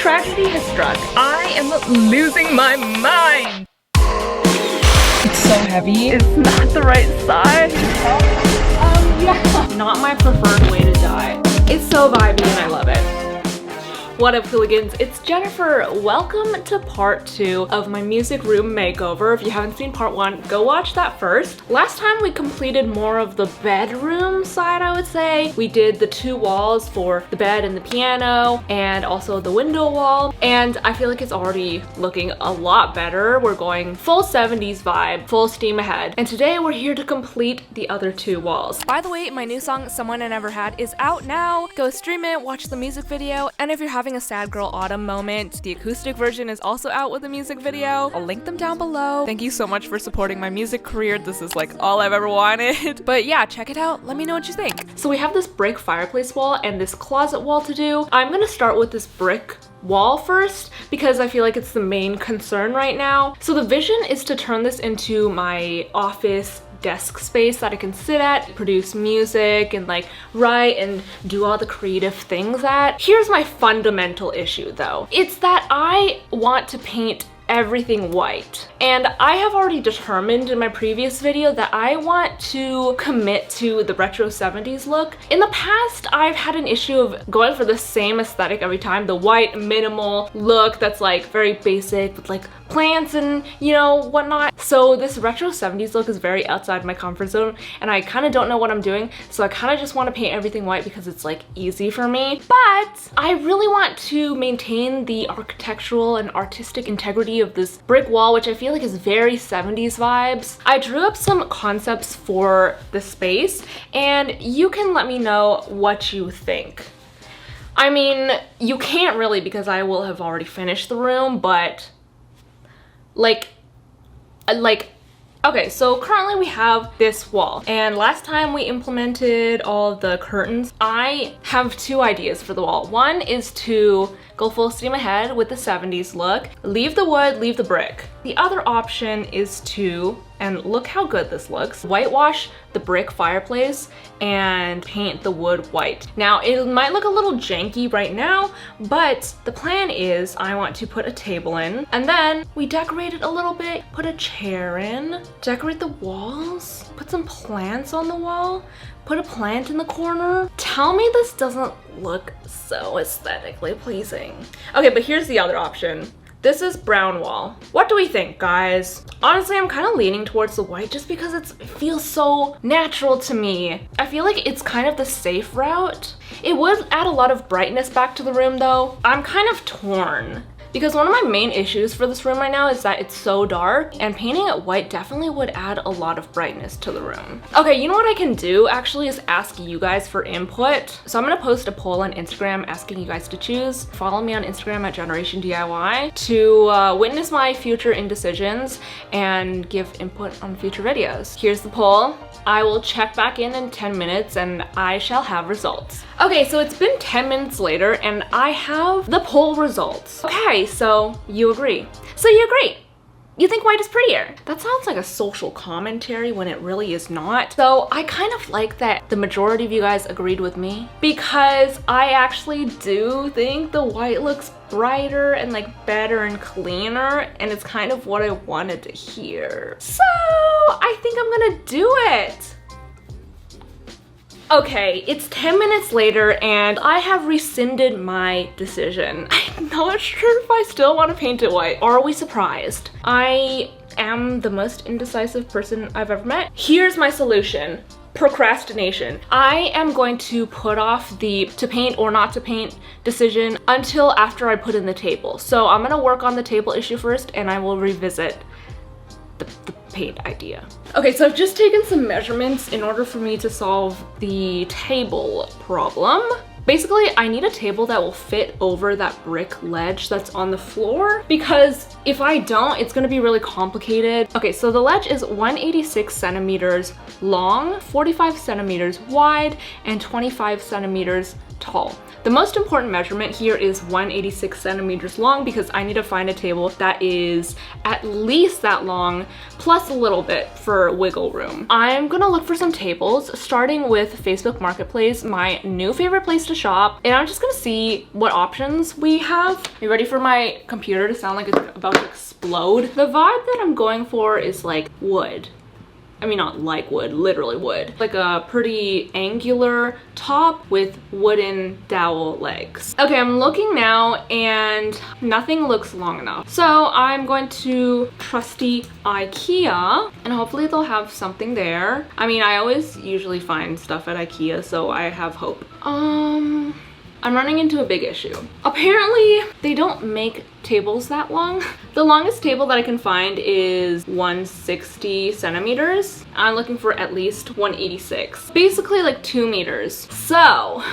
Tragedy has struck. I am losing my mind. It's so heavy. It's not the right size. Yeah. Not my preferred way to die. It's so vibey and I love it. What up, hooligans? It's Jennifer. Welcome to part 2 of my music room makeover. If you haven't seen part 1, go watch that first. Last time we completed more of the bedroom side, I would say. We did the 2 walls for the bed and the piano and also the window wall. And I feel like it's already looking a lot better. We're going full 70s vibe, full steam ahead. And today we're here to complete the other 2 walls. By the way, my new song, Someone I Never Had, is out now. Go stream it, watch the music video. And if you're having a sad girl autumn moment, the acoustic version is also out with a music video. I'll link them down below. Thank you so much for supporting my music career. This is like all I've ever wanted. But yeah, check it out. Let me know what you think. So we have this brick fireplace wall and this closet wall to do. I'm gonna start with this brick wall first because I feel like it's the main concern right now. So the vision is to turn this into my office desk space that I can sit at, produce music, and like write and do all the creative things at. Here's my fundamental issue though. It's that I want to paint everything white. And I have already determined in my previous video that I want to commit to the retro 70s look. In the past, I've had an issue of going for the same aesthetic every time, the white minimal look that's like very basic with like plants and whatnot. So this retro 70s look is very outside my comfort zone and I kind of don't know what I'm doing, so I kind of just want to paint everything white because it's like easy for me. But I really want to maintain the architectural and artistic integrity of this brick wall, which I feel like is very 70s vibes. I drew up some concepts for the space and you can let me know what you think. I mean, you can't really because I will have already finished the room, but okay, so currently we have this wall and last time we implemented all of the curtains. I have 2 ideas for the wall. One is to go full steam ahead with the 70s look, leave the wood, leave the brick. The other option is to, and look how good this looks, whitewash the brick fireplace and paint the wood white. Now, it might look a little janky right now, but the plan is I want to put a table in and then we decorate it a little bit, put a chair in, decorate the walls, put some plants on the wall, put a plant in the corner. Tell me this doesn't look so aesthetically pleasing. Okay, but here's the other option. This is brown wall. What do we think, guys? Honestly, I'm kind of leaning towards the white just because it feels so natural to me. I feel like it's kind of the safe route. It would add a lot of brightness back to the room though. I'm kind of torn. Because one of my main issues for this room right now is that it's so dark and painting it white definitely would add a lot of brightness to the room. Okay, you know what I can do actually is ask you guys for input. So I'm gonna post a poll on Instagram asking you guys to choose. Follow me on Instagram at JENerationDIY to witness my future indecisions and give input on future videos. Here's the poll. I will check back in 10 minutes and I shall have results. Okay, so it's been 10 minutes later and I have the poll results. Okay, so you agree. So you agree. You think white is prettier. That sounds like a social commentary when it really is not. So I kind of like that the majority of you guys agreed with me because I actually do think the white looks brighter and like better and cleaner and it's kind of what I wanted to hear. So I think I'm gonna do it. Okay, it's 10 minutes later and I have rescinded my decision. I'm not sure if I still want to paint it white. Are we surprised? I am the most indecisive person I've ever met. Here's my solution. Procrastination. I am going to put off the to paint or not to paint decision until after I put in the table. So I'm gonna work on the table issue first and I will revisit the paint idea. Okay, so I've just taken some measurements in order for me to solve the table problem. Basically, I need a table that will fit over that brick ledge that's on the floor because if I don't, it's gonna be really complicated. Okay, so the ledge is 186 centimeters long, 45 centimeters wide, and 25 centimeters tall. The most important measurement here is 186 centimeters long because I need to find a table that is at least that long plus a little bit for wiggle room. I'm gonna look for some tables starting with Facebook Marketplace, my new favorite place to shop, and I'm just gonna see what options we have. You ready for my computer to sound like it's about to explode? The vibe that I'm going for is like wood. I mean, not like wood, literally wood. Like a pretty angular top with wooden dowel legs. Okay, I'm looking now and nothing looks long enough. So I'm going to trusty IKEA and hopefully they'll have something there. I mean, I always usually find stuff at IKEA, so I have hope. I'm running into a big issue. Apparently, they don't make tables that long. The longest table that I can find is 160 centimeters. I'm looking for at least 186. Basically like 2 meters. So,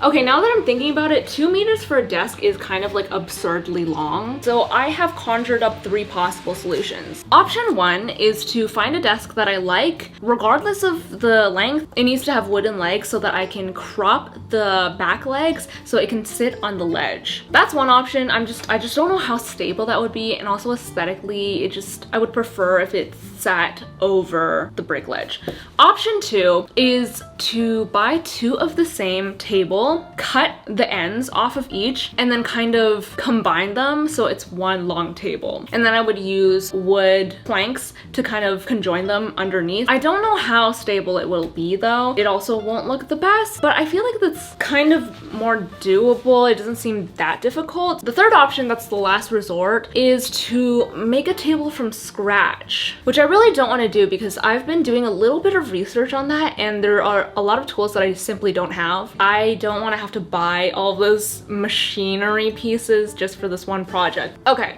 okay, now that I'm thinking about it, 2 meters for a desk is kind of like absurdly long. So I have conjured up 3 possible solutions. Option 1 is to find a desk that I like, regardless of the length. It needs to have wooden legs so that I can crop the back legs so it can sit on the ledge. That's one option. I just don't know how stable that would be, and also aesthetically, I would prefer if it sat over the brick ledge. Option 2 is to buy 2 of the same table, cut the ends off of each, and then kind of combine them so it's one long table. And then I would use wood planks to kind of conjoin them underneath. I don't know how stable it will be though. It also won't look the best, but I feel like that's kind of more doable. It doesn't seem that difficult. The third option, that's the last resort, is to make a table from scratch, which I really don't want to do because I've been doing a little bit of research on that and there are a lot of tools that I simply don't have. I don't want to have to buy all of those machinery pieces just for this one project. Okay,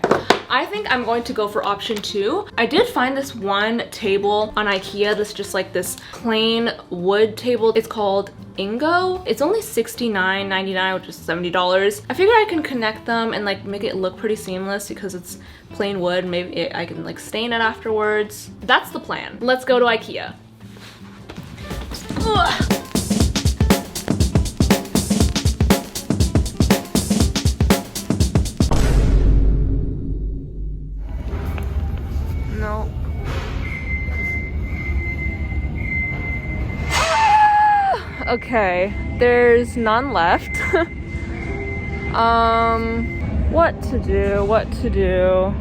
I think I'm going to go for option 2. I did find this one table on IKEA that's just like this plain wood table. It's called Ingo. It's only $69.99, which is $70. I figure I can connect them and like make it look pretty seamless because it's plain wood. Maybe I can like stain it afterwards. That's the plan. Let's go to IKEA. Ugh. No. Okay, there's none left. What to do?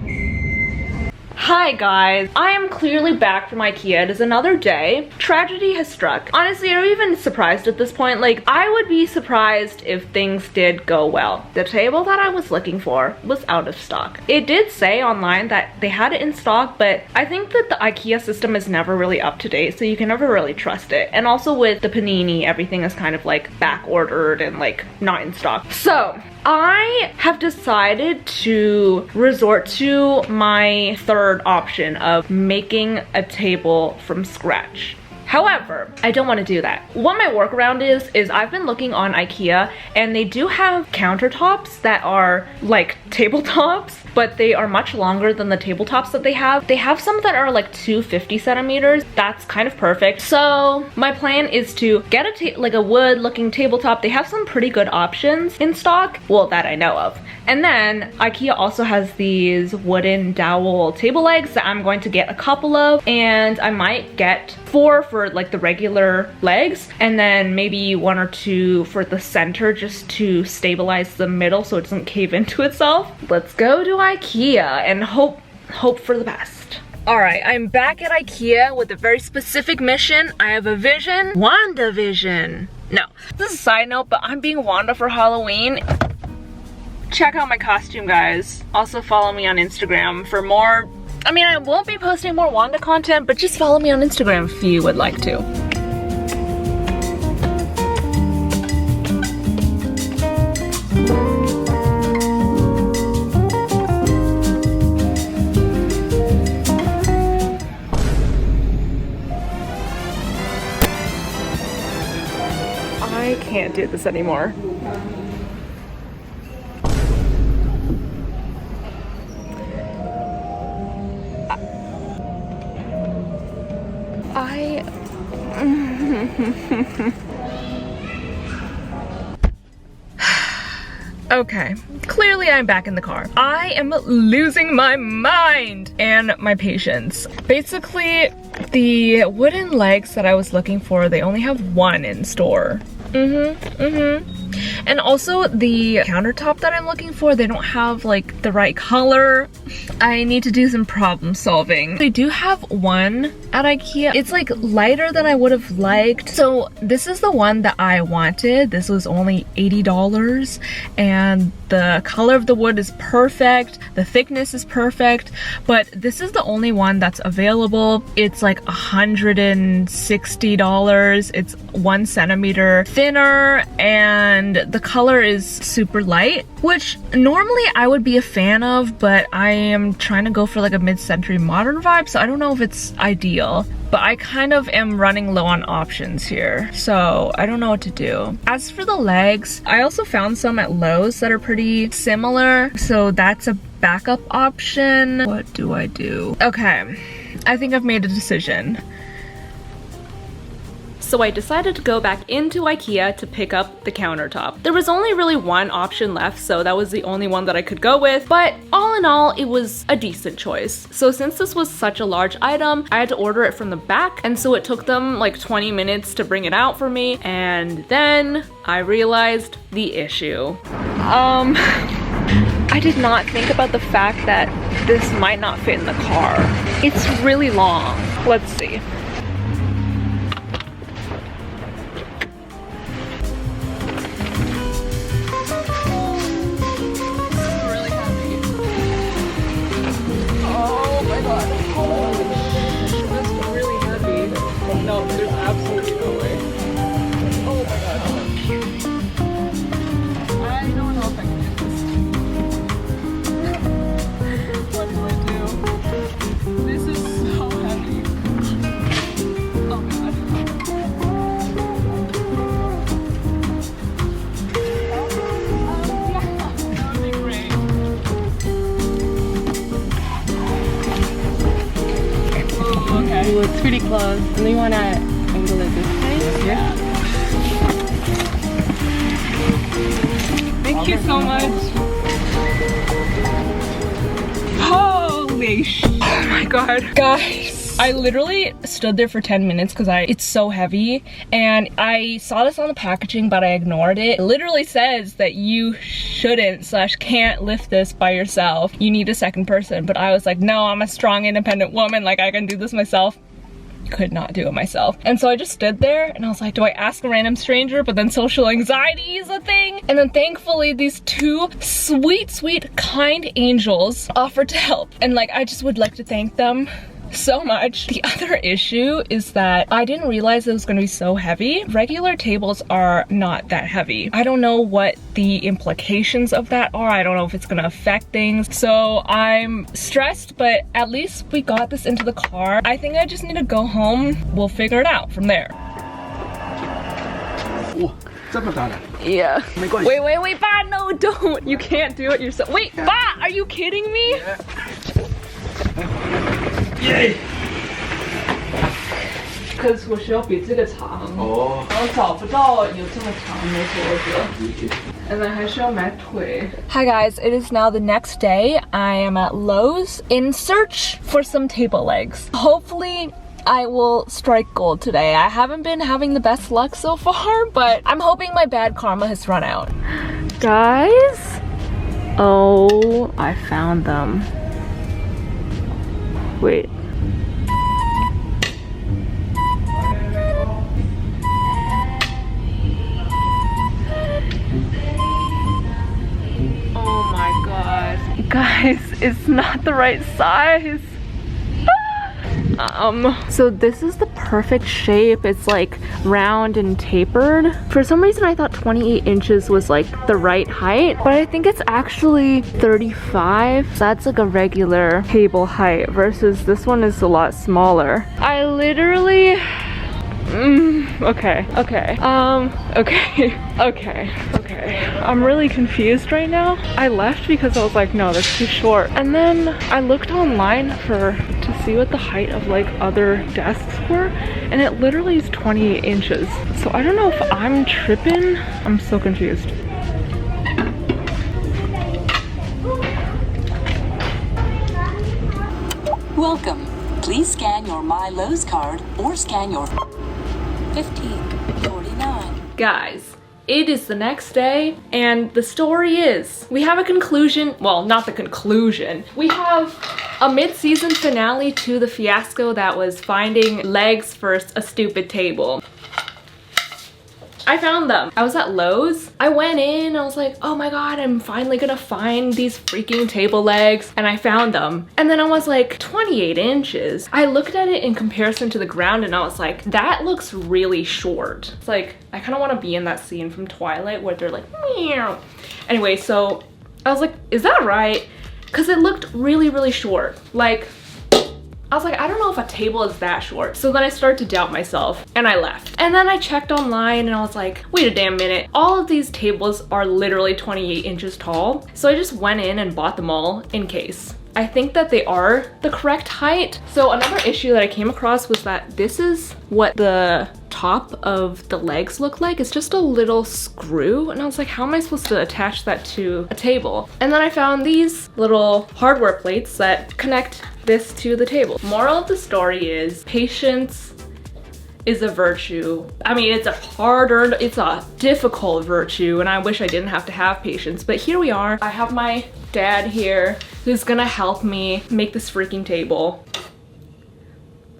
Hi guys, I am clearly back from IKEA. It is another day. Tragedy has struck. Honestly, I'm even surprised at this point. Like, I would be surprised if things did go well. The table that I was looking for was out of stock. It did say online that they had it in stock, but I think that the IKEA system is never really up to date, so you can never really trust it. And also with the panini, everything is kind of like back ordered and like not in stock. So I have decided to resort to my third option of making a table from scratch. However, I don't want to do that. What my workaround is I've been looking on IKEA and they do have countertops that are like tabletops, but they are much longer than the tabletops that they have. They have some that are like 250 centimeters. That's kind of perfect. So my plan is to get like a wood looking tabletop. They have some pretty good options in stock. Well, that I know of. And then IKEA also has these wooden dowel table legs that I'm going to get a couple of, and I might get 4 for like the regular legs and then maybe 1 or 2 for the center just to stabilize the middle so it doesn't cave into itself. Let's go to IKEA and hope for the best. Alright, I'm back at IKEA with a very specific mission. I have a vision. WandaVision. No, this is a side note, but I'm being Wanda for Halloween. Check out my costume, guys. Also follow me on Instagram for more. I mean, I won't be posting more Wanda content, but just follow me on Instagram if you would like to. I can't do this anymore. Okay, clearly I'm back in the car. I am losing my mind and my patience. Basically, the wooden legs that I was looking for, they only have one in store. And also the countertop that I'm looking for, they don't have like the right color. I need to do some problem solving. They do have one at IKEA. It's like lighter than I would have liked. So this is the one that I wanted. This was only $80 and the color of the wood is perfect. The thickness is perfect, but this is the only one that's available. It's like $160. It's 1 centimeter thinner and the color is super light, which normally I would be a fan of, but I am trying to go for like a mid-century modern vibe, so I don't know if it's ideal. But I kind of am running low on options here, so I don't know what to do. As for the legs, I also found some at Lowe's that are pretty similar, so that's a backup option. What do I do? Okay, I think I've made a decision. So I decided to go back into IKEA to pick up the countertop. There was only really one option left, so that was the only one that I could go with, but all in all, it was a decent choice. So since this was such a large item, I had to order it from the back, and so it took them like 20 minutes to bring it out for me, and then I realized the issue. I did not think about the fact that this might not fit in the car. It's really long. Let's see. No, there's absolutely no way. Oh my god. I don't know if I can do this. What do I do? This is so heavy. Oh god. Yeah, that would be great. Oh, okay. Ooh, it's pretty close. And then you want to angle it this way? Yeah. Thank you so much. Holy sh! Oh my god. Guys, I literally stood there for 10 minutes because it's so heavy, and I saw this on the packaging but I ignored it. It literally says that you shouldn't / can't lift this by yourself. You need a second person, but I was like, no, I'm a strong independent woman, like I can do this myself. Could not do it myself. And so I just stood there and I was like, do I ask a random stranger? But then social anxiety is a thing. And then thankfully these two sweet, kind angels offered to help. And like, I just would like to thank them so much. The other issue is that I didn't realize it was going to be so heavy. Regular tables are not that heavy. I don't know what the implications of that are. I don't know if it's going to affect things. So I'm stressed, but at least we got this into the car. I think I just need to go home. We'll figure it out from there. Yeah. Wait, Pa, no, don't. You can't do it yourself. Wait, Pa, are you kidding me? Yay! 可是我需要比这个长哦，然后找不到有这么长的桌子。And then 还需要买腿。Hi guys, it is now the next day. I am at Lowe's in search for some table legs. Hopefully I will strike gold today. I haven't been having the best luck so far, but I'm hoping my bad karma has run out. Guys, oh, I found them. Wait. Oh my god. Guys, it's not the right size. So this is the perfect shape. It's like round and tapered. For some reason I thought 28 inches was like the right height, but I think it's actually 35. So that's like a regular table height versus this one is a lot smaller. I literally okay. I'm really confused right now. I left because I was like, no, that's too short. And then I looked online to see what the height of like other desks were, and it literally is 28 inches. So I don't know if I'm tripping. I'm so confused. Welcome. Please scan your My Lowe's card or scan your 1549. Guys, it is the next day, and the story is, we have a conclusion, well, not the conclusion. We have a mid-season finale to the fiasco that was finding legs for a stupid table. I found them. I was at Lowe's. I went in, I was like, oh my god, I'm finally gonna find these freaking table legs, and I found them. And then I was like, 28 inches. I looked at it in comparison to the ground and I was like, that looks really short. It's like, I kind of want to be in that scene from Twilight where they're like, meow. Anyway, so I was like, is that right? Because it looked really, really short. Like, I was like, I don't know if a table is that short. So then I started to doubt myself and I left. And then I checked online and I was like, wait a damn minute. All of these tables are literally 28 inches tall. So I just went in and bought them all in case. I think that they are the correct height. So another issue that I came across was that this is what the top of the legs look like. It's just a little screw. And I was like, how am I supposed to attach that to a table? And then I found these little hardware plates that connect this to the table. Moral of the story is patience is a virtue. I mean, it's a difficult virtue, and I wish I didn't have to have patience, but here we are. I have my dad here who's gonna help me make this freaking table.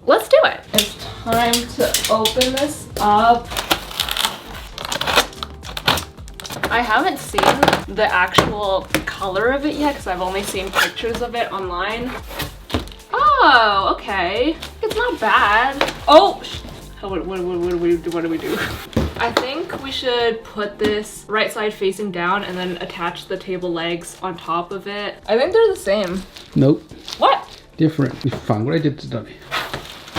Let's do it. It's time to open this up. I haven't seen the actual color of it yet because I've only seen pictures of it online. Oh, okay. It's not bad. Oh, what do we do? I think we should put this right side facing down and then attach the table legs on top of it. I think they're the same. Nope. What? Different. 反过来就知道了。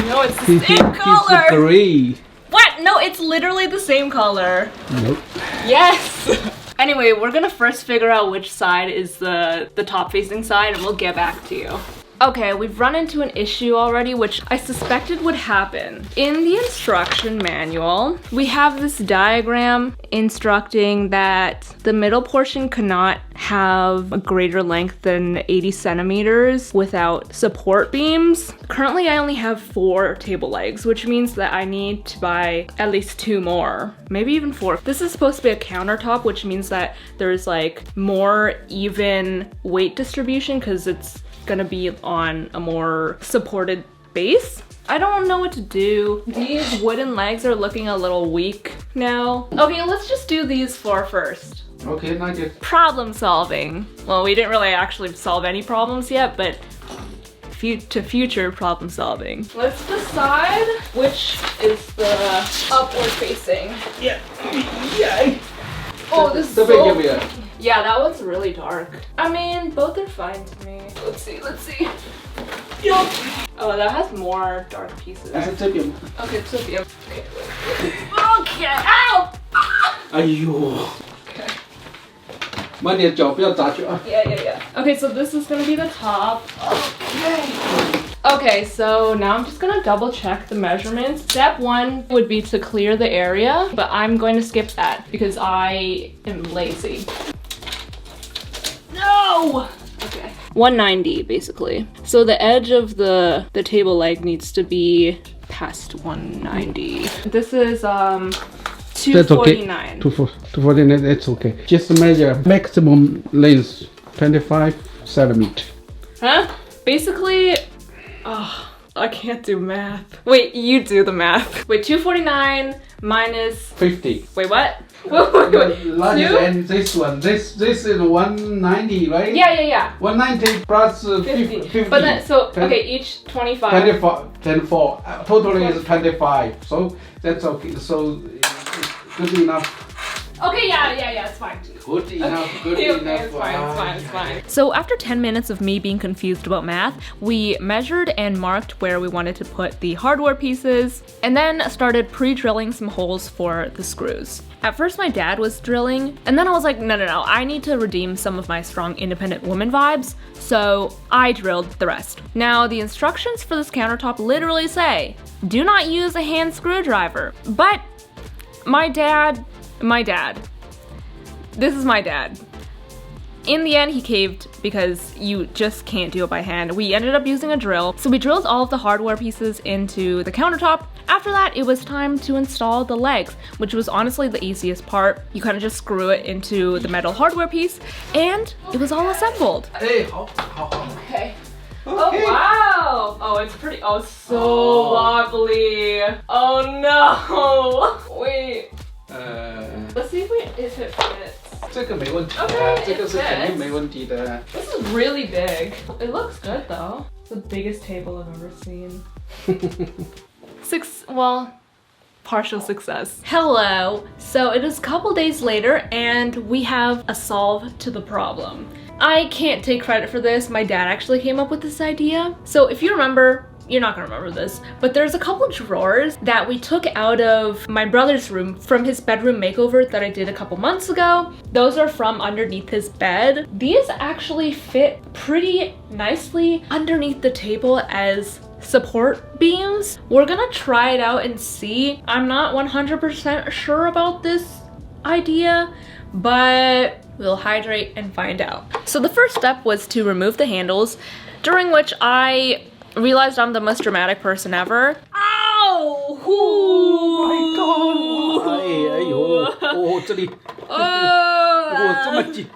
No, it's the same color. Disagree. What? No, it's literally the same color. Nope. Yes. Anyway, we're gonna first figure out which side is the top facing side and we'll get back to you. Okay, we've run into an issue already, which I suspected would happen. In the instruction manual, we have this diagram instructing that the middle portion cannot have a greater length than 80 centimeters without support beams. Currently, I only have 4 table legs, which means that I need to buy at least 2 more, maybe even 4. This is supposed to be a countertop, which means that there's like more even weight distribution because it's gonna be on a more supported base. I don't know what to do. These wooden legs are looking a little weak now. Okay, let's just do these 4 first. Okay, now just Problem solving. Well, we didn't really actually solve any problems yet, but to future problem solving. Let's decide which is the upward facing. yeah. Yeah. Oh, this is The so... big Yeah, that one's really dark. I mean, both are fine to me. Let's see, let's see. Yup. Oh, that has more dark pieces. Okay, 这边. Okay, ow! 哎呦 Okay. 慢点脚不要砸去啊 Yeah. Okay, so this is gonna be the top. Okay, so now I'm just gonna double check the measurements. Step 1 would be to clear the area, but I'm going to skip that because I am lazy. No! Okay. 190 basically. So the edge of the table leg needs to be past 190. This is 249. 249, that's okay. Just measure maximum length 25 centimeters. Huh? Basically, oh, I can't do math. Wait, you do the math. Wait, 249 minus 50. Wait, what? Wait. Larger Two? than this one. This is 190, right? Yeah. 190 plus 50. But then, so, okay, each 25. 24. Totally is 25. So that's okay. So it's good enough. Okay, yeah, it's fine. Good enough. Good Okay, enough. it's fine. So after 10 minutes of me being confused about math, we measured and marked where we wanted to put the hardware pieces, and then started pre-drilling some holes for the screws. At first my dad was drilling, and then I was like, no, I need to redeem some of my strong independent woman vibes, so I drilled the rest. Now the instructions for this countertop literally say, do not use a hand screwdriver, but my dad, this is my dad. in the end, he caved because you just can't do it by hand. We ended up using a drill. So we drilled all of the hardware pieces into the countertop. After that, it was time to install the legs, which was honestly the easiest part. You kind of just screw it into the metal hardware piece, and it was all assembled. Hey, how? Okay. Oh wow! Oh, it's pretty. Oh, so wobbly. Oh no! Wait. Let's see if it fits. 这个没问题 Okay, 这个是肯定没问题的 This is really big. It looks good though. It's the biggest table I've ever seen. Partial success. Hello. So it is a couple days later and we have a solve to the problem. I can't take credit for this. My dad actually came up with this idea. So if you remember, you're not gonna remember this, but there's a couple drawers that we took out of my brother's room from his bedroom makeover that I did a couple months ago. Those are from underneath his bed. These actually fit pretty nicely underneath the table as support beams. We're gonna try it out and see. I'm not 100% sure about this idea, but we'll hydrate and find out. So the first step was to remove the handles, during which I realized I'm the most dramatic person ever. Ow! Oh my god! 哎呦，哦，这里，哦，这么紧。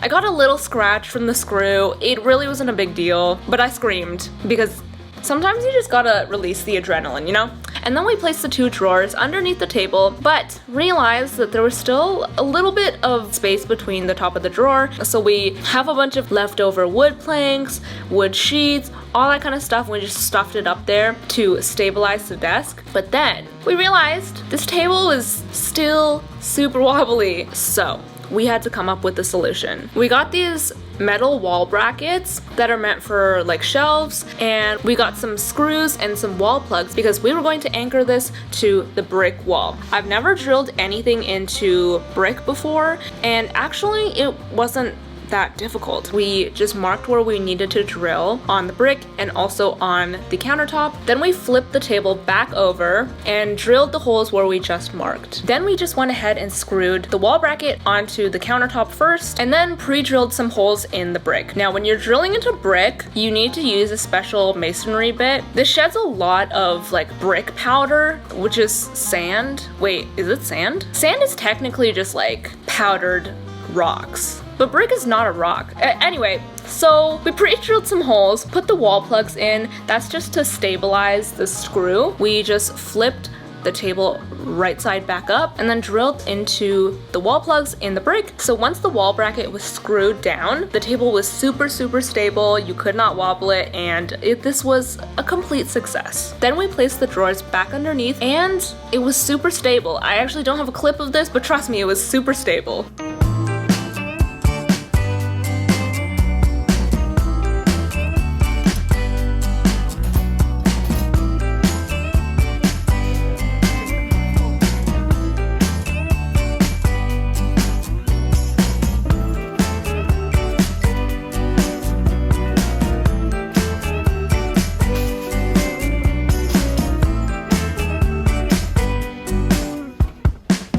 I got a little scratch from the screw. It really wasn't a big deal, but I screamed because sometimes you just gotta release the adrenaline, you know? And then we placed the two drawers underneath the table, but realized that there was still a little bit of space between the top of the drawer. So we have a bunch of leftover wood planks, wood sheets, all that kind of stuff. We just stuffed it up there to stabilize the desk. But then we realized this table was still super wobbly. So we had to come up with a solution. We got these metal wall brackets that are meant for like shelves, and we got some screws and some wall plugs because we were going to anchor this to the brick wall. I've never drilled anything into brick before, and actually it wasn't that difficult. We just marked where we needed to drill on the brick and also on the countertop. Then we flipped the table back over and drilled the holes where we just marked. Then we just went ahead and screwed the wall bracket onto the countertop first and then pre-drilled some holes in the brick. Now when you're drilling into brick, you need to use a special masonry bit. This sheds a lot of like brick powder, which is sand. Wait, is it sand? Sand is technically just like powdered rocks. But brick is not a rock. Anyway, so we pre-drilled some holes, put the wall plugs in. That's just to stabilize the screw. We just flipped the table right side back up and then drilled into the wall plugs in the brick. So once the wall bracket was screwed down, the table was super stable. You could not wobble it, and this was a complete success. Then we placed the drawers back underneath and it was super stable. I actually don't have a clip of this, but trust me, it was super stable.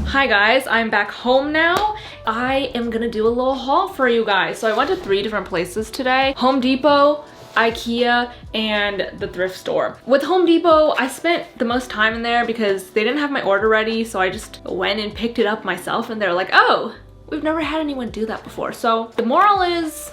Hi guys, I'm back home now. I am gonna do a little haul for you guys. So I went to 3 different places today: Home Depot, IKEA, and the thrift store. With Home Depot, I spent the most time in there because they didn't have my order ready, so I just went and picked it up myself, and they're like, oh, we've never had anyone do that before. So the moral is,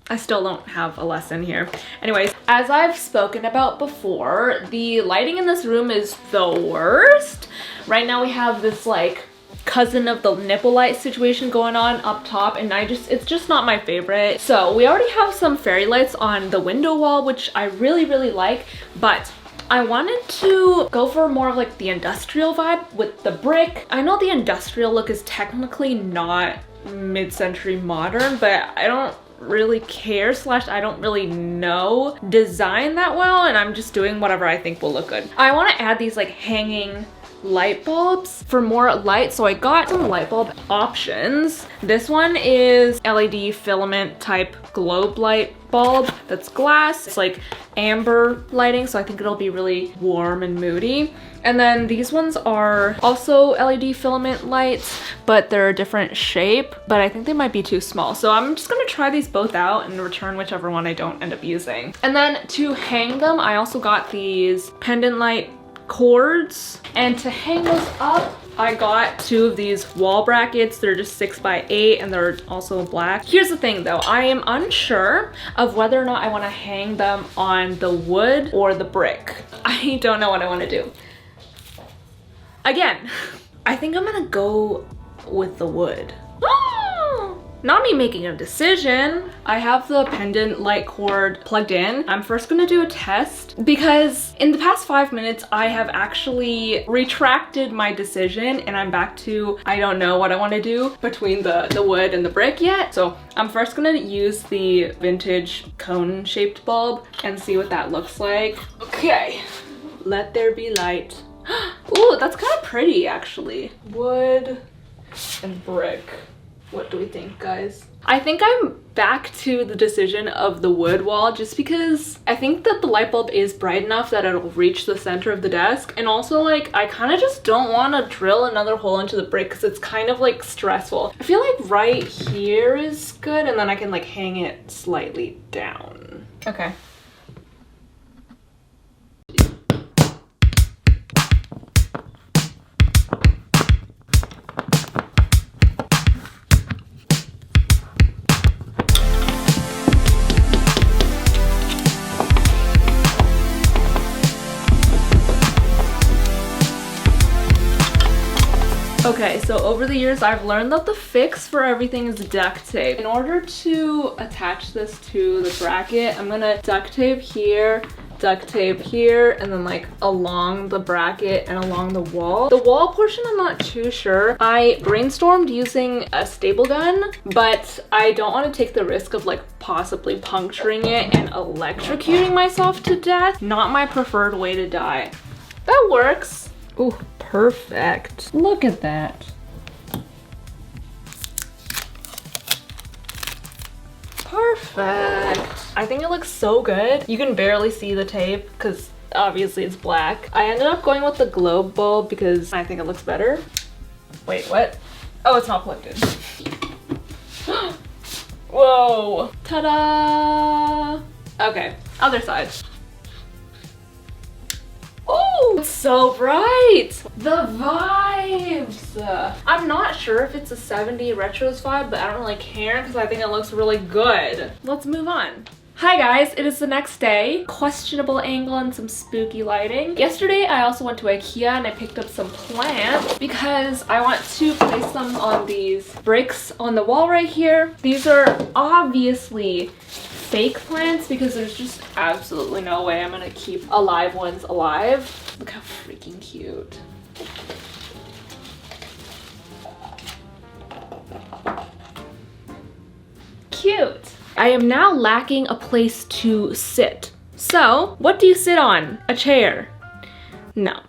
I still don't have a lesson here. Anyways, as I've spoken about before, the lighting in this room is the worst. Right now we have this like cousin of the nipple light situation going on up top, and it's just not my favorite. So we already have some fairy lights on the window wall, which I really like, but I wanted to go for more of like the industrial vibe with the brick. I know the industrial look is technically not mid-century modern, but I don't really care / I don't really know design that well, and I'm just doing whatever I think will look good. I want to add these like hanging light bulbs for more light. So I got some light bulb options. This one is LED filament type globe light bulb that's glass. It's like amber lighting, so I think it'll be really warm and moody. And then these ones are also LED filament lights, but they're a different shape, but I think they might be too small. So I'm just gonna try these both out and return whichever one I don't end up using. And then to hang them, I also got these pendant light cords. And to hang those up, I got 2 of these wall brackets. They're just 6 by 8 and they're also black. Here's the thing though, I am unsure of whether or not I wanna hang them on the wood or the brick. I don't know what I wanna do. Again, I think I'm gonna go with the wood. Not me making a decision. I have the pendant light cord plugged in. I'm first gonna do a test because in the past 5 minutes, I have actually retracted my decision and I'm back to, I don't know what I wanna do between the wood and the brick yet. So I'm first gonna use the vintage cone shaped bulb and see what that looks like. Okay, let there be light. Ooh, that's kind of pretty actually. Wood and brick. What do we think, guys? I think I'm back to the decision of the wood wall just because I think that the light bulb is bright enough that it'll reach the center of the desk. And also like, I kind of just don't want to drill another hole into the brick because it's kind of like stressful. I feel like right here is good and then I can like hang it slightly down. Okay. Okay, so over the years, I've learned that the fix for everything is duct tape. In order to attach this to the bracket, I'm gonna duct tape here, and then like along the bracket and along the wall. The wall portion, I'm not too sure. I brainstormed using a staple gun, but I don't want to take the risk of like possibly puncturing it and electrocuting myself to death. Not my preferred way to die. That works. Ooh, perfect. Look at that. Perfect. I think it looks so good. You can barely see the tape because obviously it's black. I ended up going with the globe bulb because I think it looks better. Wait, what? Oh, it's not plugged in. Whoa. Ta-da! Okay, other side. Oh, it's so bright. The vibes. I'm not sure if it's a 70s retros vibe, but I don't really care because I think it looks really good. Let's move on. Hi guys, it is the next day. Questionable angle and some spooky lighting. Yesterday I also went to IKEA and I picked up some plants because I want to place them on these bricks on the wall right here. These are obviously fake plants because there's just absolutely no way I'm gonna keep alive ones alive. Look how freaking cute. Cute. I am now lacking a place to sit. So, what do you sit on? A chair? No.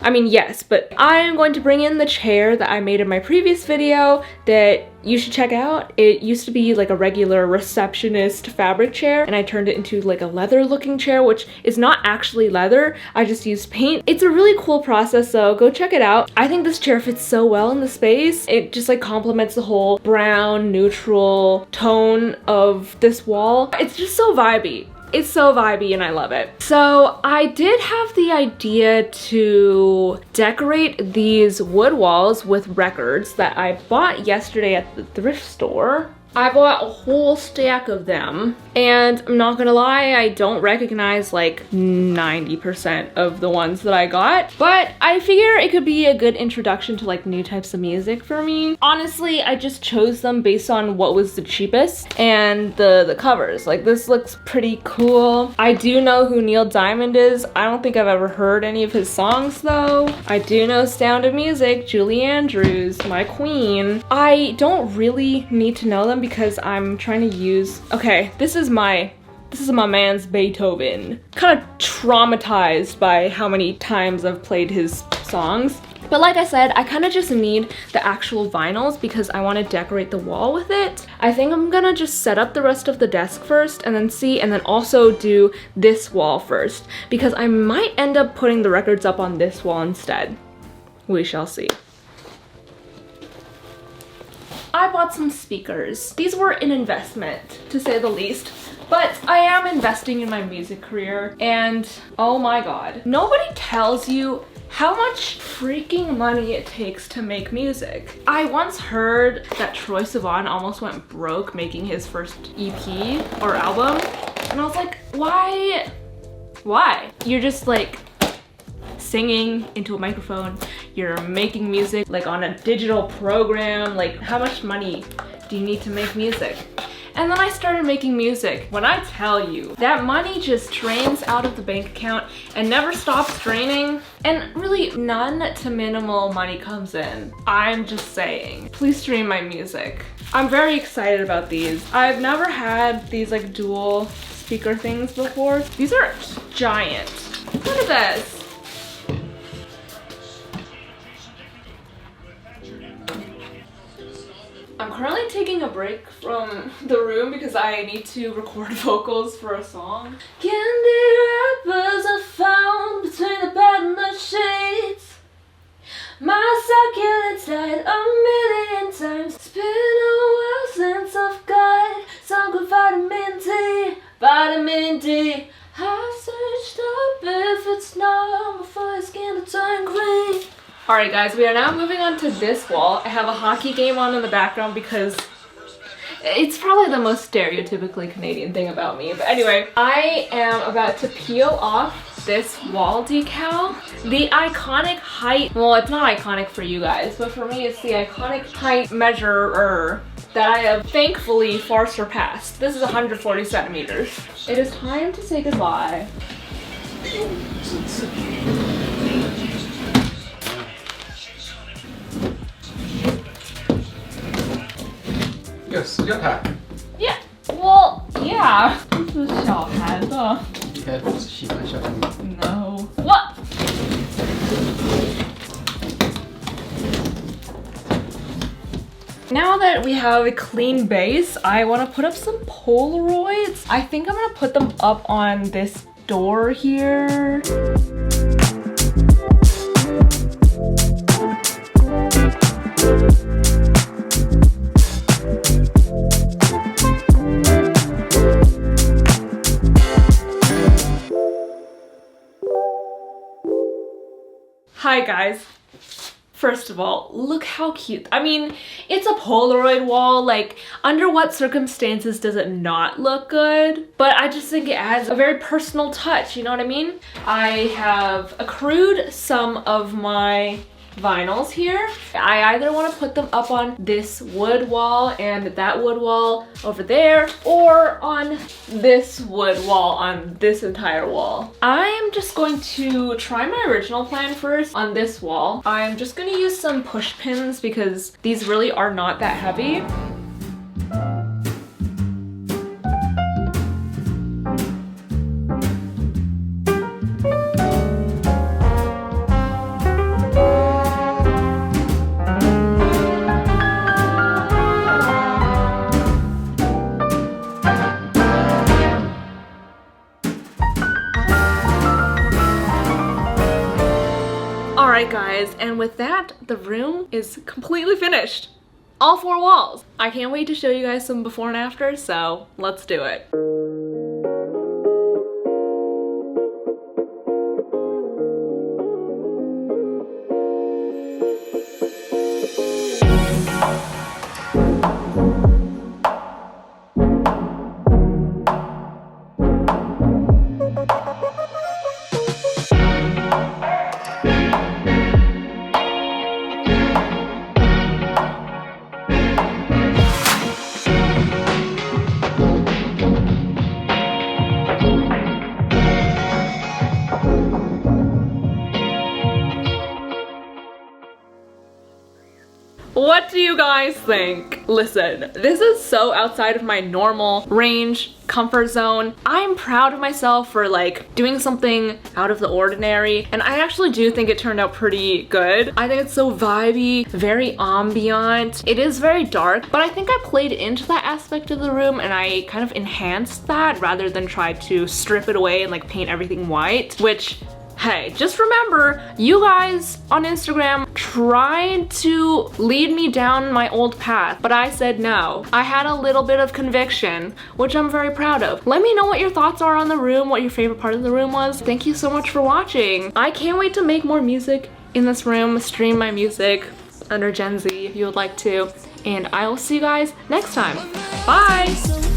I mean, yes, but I am going to bring in the chair that I made in my previous video that you should check out. It used to be like a regular receptionist fabric chair and I turned it into like a leather looking chair, which is not actually leather. I just used paint. It's a really cool process, so go check it out. I think this chair fits so well in the space. It just like complements the whole brown, neutral tone of this wall. It's just so vibey. It's so vibey and I love it. So I did have the idea to decorate these wood walls with records that I bought yesterday at the thrift store. I bought a whole stack of them and I'm not gonna lie, I don't recognize like 90% of the ones that I got, but I figure it could be a good introduction to like new types of music for me. Honestly, I just chose them based on what was the cheapest and the covers. Like this looks pretty cool. I do know who Neil Diamond is. I don't think I've ever heard any of his songs though. I do know Sound of Music, Julie Andrews, my queen. I don't really need to know them because I'm trying to use, okay, this is my man's Beethoven. Kind of traumatized by how many times I've played his songs. But like I said, I kind of just need the actual vinyls because I want to decorate the wall with it. I think I'm gonna just set up the rest of the desk first and then also do this wall first because I might end up putting the records up on this wall instead. We shall see. I bought some speakers. These were an investment, to say the least. But I am investing in my music career, and oh my god. Nobody tells you how much freaking money it takes to make music. I once heard that Troye Sivan almost went broke making his first EP or album, and I was like, why? Why? You're just like singing into a microphone, you're making music like on a digital program, like how much money do you need to make music? And then I started making music. When I tell you, that money just drains out of the bank account and never stops draining, and really none to minimal money comes in. I'm just saying, please stream my music. I'm very excited about these. I've never had these like dual speaker things before. These are giant. Look at this. I'm currently taking a break from the room because I need to record vocals for a song. Candy wrappers are found between the bed and the sheets. My succulents died a million times. It's been a while since I've got some good vitamin D. Vitamin D. I've searched up if it's not before it's skin to turn green. Alright guys, we are now moving on to this wall. I have a hockey game on in the background because it's probably the most stereotypically Canadian thing about me. But anyway, I am about to peel off this wall decal. The iconic height, well, it's not iconic for you guys, but for me it's the iconic height measurer that I have thankfully far surpassed. This is 140 centimeters. It is time to say goodbye. Yes, 要弹。 Yeah, well, yeah. 这是小孩的。你还不是喜欢小孩吗 No. What? Now that we have a clean base, I want to put up some Polaroids. I think I'm gonna put them up on this door here. Hi guys. First of all, look how cute. I mean, it's a Polaroid wall. Like, under what circumstances does it not look good? But I just think it adds a very personal touch, you know what I mean? I have accrued some of my vinyls here. I either want to put them up on this wood wall and that wood wall over there, or on this wood wall on this entire wall. I am just going to try my original plan first on this wall. I'm just going to use some push pins because these really are not that heavy. Alright guys, and with that, the room is completely finished. All 4 walls. I can't wait to show you guys some before and after, so let's do it. What do you guys think? Listen, this is so outside of my normal range, comfort zone. I'm proud of myself for like doing something out of the ordinary, and I actually do think it turned out pretty good. I think it's so vibey, very ambient. It is very dark, but I think I played into that aspect of the room and I kind of enhanced that rather than try to strip it away and like paint everything white, which, hey, just remember, you guys on Instagram tried to lead me down my old path, but I said no. I had a little bit of conviction, which I'm very proud of. Let me know what your thoughts are on the room, what your favorite part of the room was. Thank you so much for watching. I can't wait to make more music in this room, stream my music under Gen Z if you would like to, and I will see you guys next time. Bye!